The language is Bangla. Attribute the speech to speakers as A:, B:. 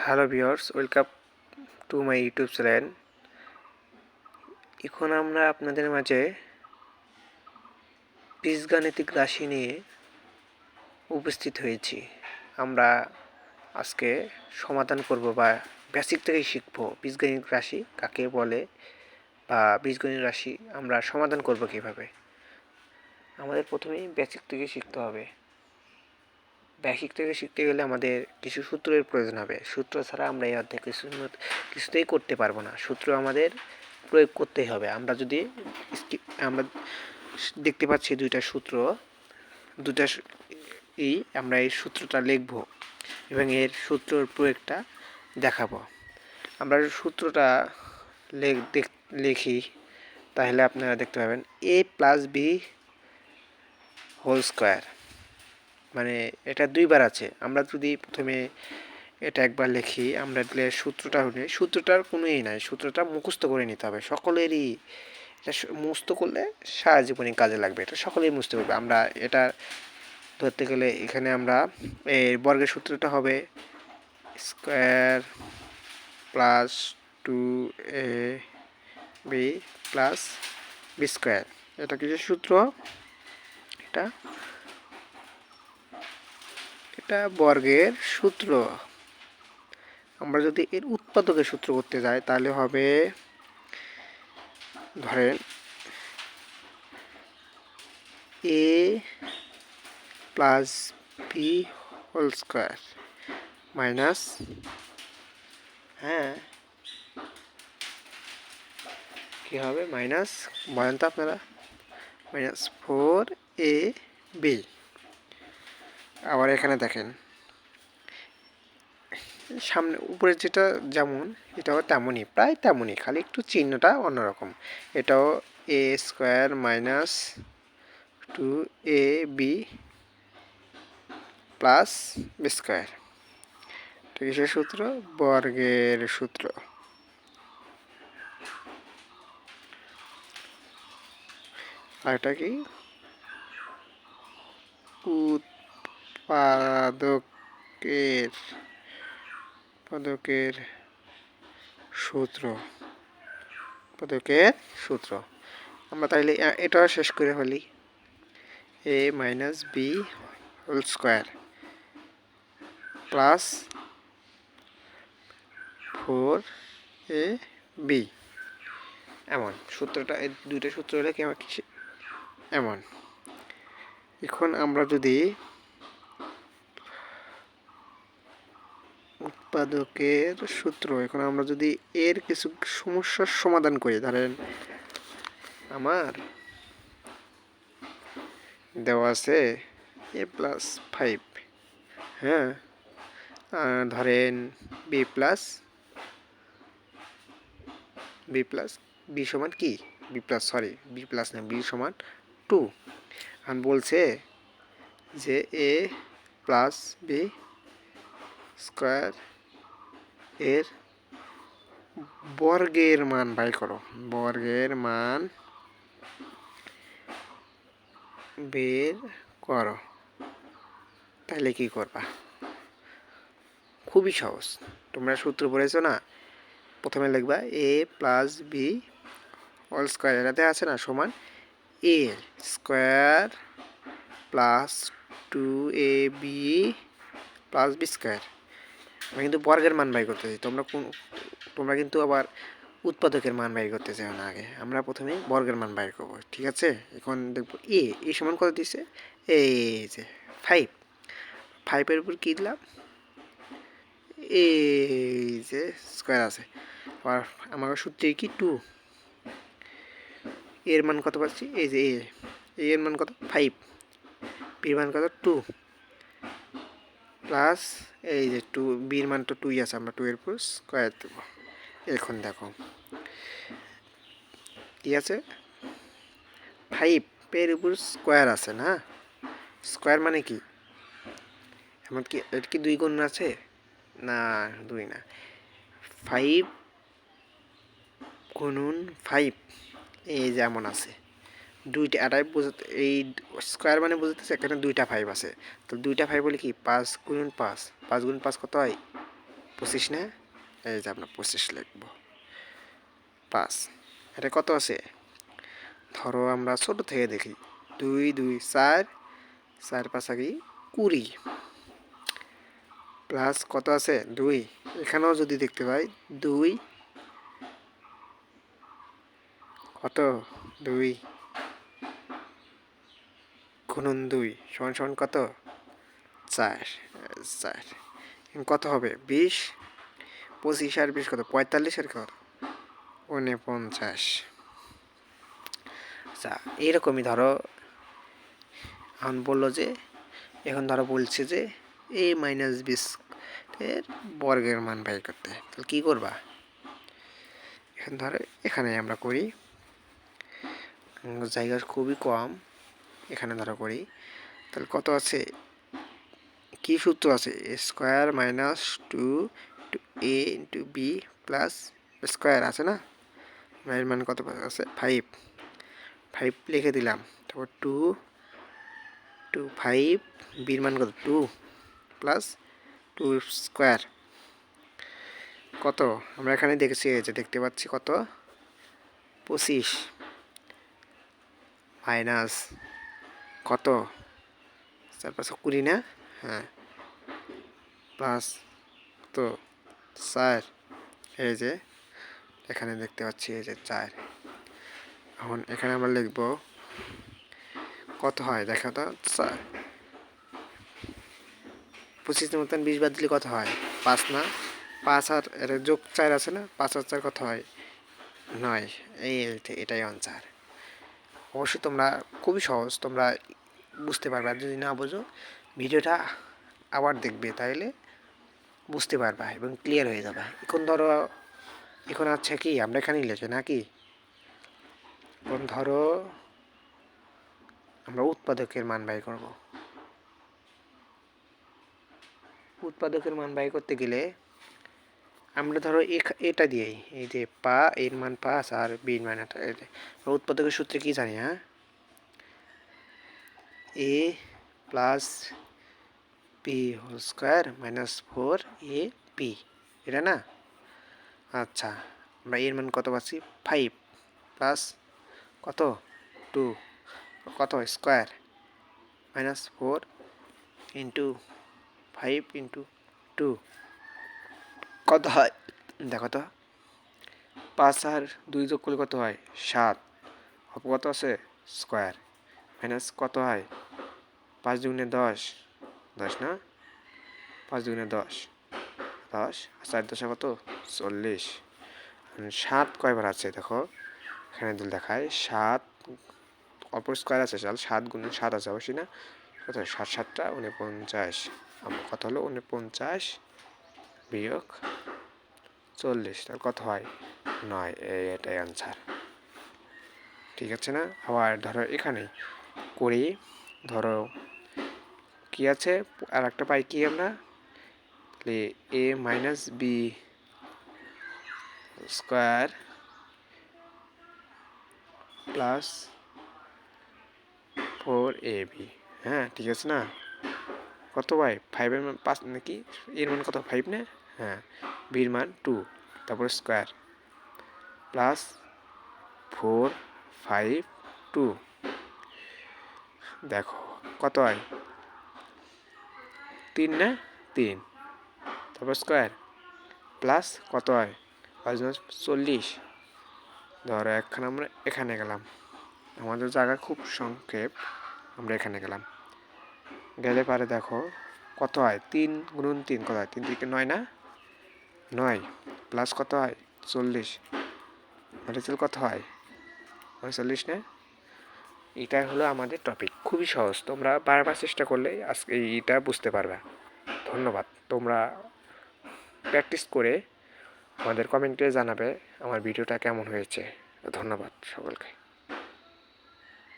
A: Hello viewers, welcome to my YouTube channel. এখন আমরা আপনাদের মাঝে বীজগাণিতিক রাশি নিয়ে উপস্থিত হয়েছি। আমরা আজকে সমাধান করব বা বেসিক থেকেই শিখব বীজগাণিতিক রাশি কাকে বলে বা বীজগণিত রাশি আমরা সমাধান করব কিভাবে। আমাদের প্রথমেই বেসিক থেকে শিখতে হবে। বেসিক থেকে শিখতে গেলে আমাদের কিছু সূত্রের প্রয়োজন হবে। সূত্র ছাড়া আমরা এই অধ্যায় কিছুতেই করতে পারবো না। সূত্র আমাদের প্রয়োগ করতেই হবে। আমরা দেখতে পাচ্ছি আমরা এই সূত্রটা লিখব এবং এর সূত্রের প্রয়োগটা দেখাবো। আমরা সূত্রটা লিখি, তাহলে আপনারা দেখতে পাবেন a plus B whole square, মানে এটা দুইবার আছে। আমরা যদি প্রথমে এটা একবার লিখি, আমরা সূত্রটার কোনো নাই, সূত্রটা মুখস্থ করে নিতে হবে সকলেরই। এটা মুখস্থ করলে সারা জীবনে কাজে লাগবে, এটা সকলেই মুখস্থ করবে। আমরা এটা ধরতে গেলে এখানে আমরা এর বর্গের সূত্রটা হবে square plus 2ab plus B square. এটা কিছু সূত্র, এটা বর্গের সূত্র। আমরা যদি এর উৎপাদকের সূত্র করতে যাই তাহলে হবে, ধরেন a plus B whole square minus, কি হবে মাইনাস, বলেন তো আপনারা, মাইনাস 4ab। আবার এখানে দেখেন সামনে উপরে যেটা যেমন এটাও তেমনই, প্রায় তেমনই, খালি একটু চিহ্নটা অন্যরকম। এটাও a square minus 2ab plus B square. কিসের সূত্র? বর্গের সূত্র। আর এটা কি? উৎপাদকের সূত্র। আমরা তাইলে এটা শেষ করে ফেলি, a minus B whole square plus 4ab। এমন সূত্রটা, এই দুইটা সূত্র হলে কি এমন। এখন আমরা যদি উৎপাদকের সূত্র, এখন আমরা যদি এর কিছু সমস্যার সমাধান করি, ধরেন আমার দেওয়া আছে a প্লাস 5, ধরেন বি প্লাস বি সমান কি, বি প্লাস না, বি সমান 2। আর বলছে যে এ প্লাস বি স্কোয়ার এর বর্গের মান বাই করো, বর্গের মান বের করো। তাহলে কি করবা? খুবই সহজ, তোমরা সূত্র পড়েছো না? প্রথমে লিখবা a plus B whole square, এটাতে আছে না, সমান a square plus 2ab plus B square. আমরা কিন্তু বর্গের মান বাই করতেছি, তোমরা কিন্তু আবার উৎপাদকের মান বাইর করতে চাও না। আগে আমরা প্রথমে বর্গের মান বাইর করবো, ঠিক আছে? এখন দেখবো এ সমান কত দিচ্ছে, এই যে 5 উপর কী দিলাম, এই যে স্কোয়ার আছে। আবার আমার সূত্রে কি 2, এর মান কত পাচ্ছি, এই যে এর মান কত 5, বির মান কত 2 প্লাস এই যে 2, বির মান তো 2ই আছে, আমরা 2 এর উপর স্কোয়ার দেবো। এখন দেখো কি আছে, 5 এর উপর স্কোয়ার আছে না, স্কোয়ার মানে কি, এমন কি এটা কি 2 গুণ আছে না, 2 না, 5 গুণন 5, এই যেমন আছে দুইটা। এটাই বোঝাতে, এই স্কোয়ার মানে বোঝাতেছে এখানে 2টা 5 আছে। তো 2টা 5 বলে কি 5 গুণন 5, 5 গুণন 5 কত হয় 25 না, এই যে আমরা 25 লিখব। 5 এটা কত আছে? ধরো আমরা ছোট থেকে দেখি, 2 2 4, 4 5 কি 20, প্লাস কত আছে 2, এখানেও যদি দেখতে পাই 2 কত 2 গুণন 2 সমান সমান কত 4, 4 কত হবে 20, 25 আর 20 কত 45 আর কত 49। আচ্ছা এরকমই ধরো এখন বললো যে, এখন ধরো বলছে যে a মাইনাস বি এর বর্গের মান বের করতে, তাহলে কী করবা? এখন ধরো এখানে আমরা করি, জায়গা খুবই কম, এখানে ধরো করি, তাহলে কত আছে, কি সূত্র আছে, a square minus 2 a into b plus square আছে না, এর মান কত আছে 5, 5 লিখে দিলাম, তারপর 2 2 5, বির মান কত 2 প্লাস 2 স্কোয়ার কত, আমরা এখানে দেখেছি, এই যে দেখতে পাচ্ছি কত 25 মাইনাস কত 4 5 20 না, হ্যাঁ প্লাস তো 4, এই যে এখানে দেখতে পাচ্ছি এই যে 4, এখন এখানে আমরা লিখব কত হয় দেখো তো, 25 মতন 20 বাদ দিলে কত হয় 5 না, 5 আর এর যোগ 4 আছে না, 5 আর 4 কত হয় 9, এটাই আনসার। অবশ্যই তোমরা খুবই সহজ, তোমরা বুঝতে পারবে, আর যদি না বোঝো ভিডিওটা আবার দেখবে, তাইলে বুঝতে পারবা এবং ক্লিয়ার হয়ে যাবে। এখন ধরো এখন আছে কি আমরা এখানেই লিখে নাকি, এখন ধরো আমরা উৎপাদকের মান বাই করব, উৎপাদকের মান বাই করতে গেলে আমরা ধরো এটা দিয়েই, এই যে এর মান 5 আর বির মান এটা, উৎপাদকের সূত্রে কি জানি, হ্যাঁ a plus p whole square minus 4 a p, এটা না, আচ্ছা আমরা এর মান কত পাচ্ছি 5 প্লাস কত 2 কত স্কোয়ার মাইনাস 4 ইন্টু 5 ইন্টু 2 কত হয় দেখো তো, 5 আর 2 যোগ করলে কত হয় 7, কত আছে স্কোয়ার মাইনাস কত হয় 5 দুগুণে 10, 10 না, 5 দুগুণে 10, 10 আর 4 10 কত 40, 7 কয়বার আছে দেখো, এখানে দিল দেখায় 7, অপর স্কোয়ার আছে, চাল 7 গুণে 7 আছে অবশ্যই না, কত 7 7টা 49, আমার কত হলো 49 বিয়োগ 40, তাহলে কত হয় 9, এটাই আনসার। ঠিক আছে না, আবার ধরো এখানে করি, ধরো কি আছে আর একটা পাই কি আমরা, a minus b square plus 4ab, হ্যাঁ ঠিক আছে না, কত ভাই 5 এর মান 5 নাকি, এর মান কত 5 না, হ্যাঁ বির মান 2, তারপর স্কোয়ার প্লাস 4 5 2, দেখো কত হয় 3 না 3, তারপর স্কোয়ার প্লাস কত হয় 40, ধরো এখন আমরা এখানে গেলাম, আমাদের জায়গা খুব সংক্ষেপ, আমরা এখানে গেলাম, গেলে পারে দেখো কত হয় 3 গুণন 3 কত হয় 3 থেকে 9 না, 9 প্লাস কত হয় 40, মানে কত হয় 49 না, এটাই হলো আমাদের টপিক, খুবই সহজ, তোমরা বারবার চেষ্টা করলে আজকে এইটা বুঝতে পারবে। ধন্যবাদ, তোমরা প্র্যাকটিস করে আমাদের কমেন্টে জানাবে আমার ভিডিওটা কেমন হয়েছে। ধন্যবাদ সকলকে।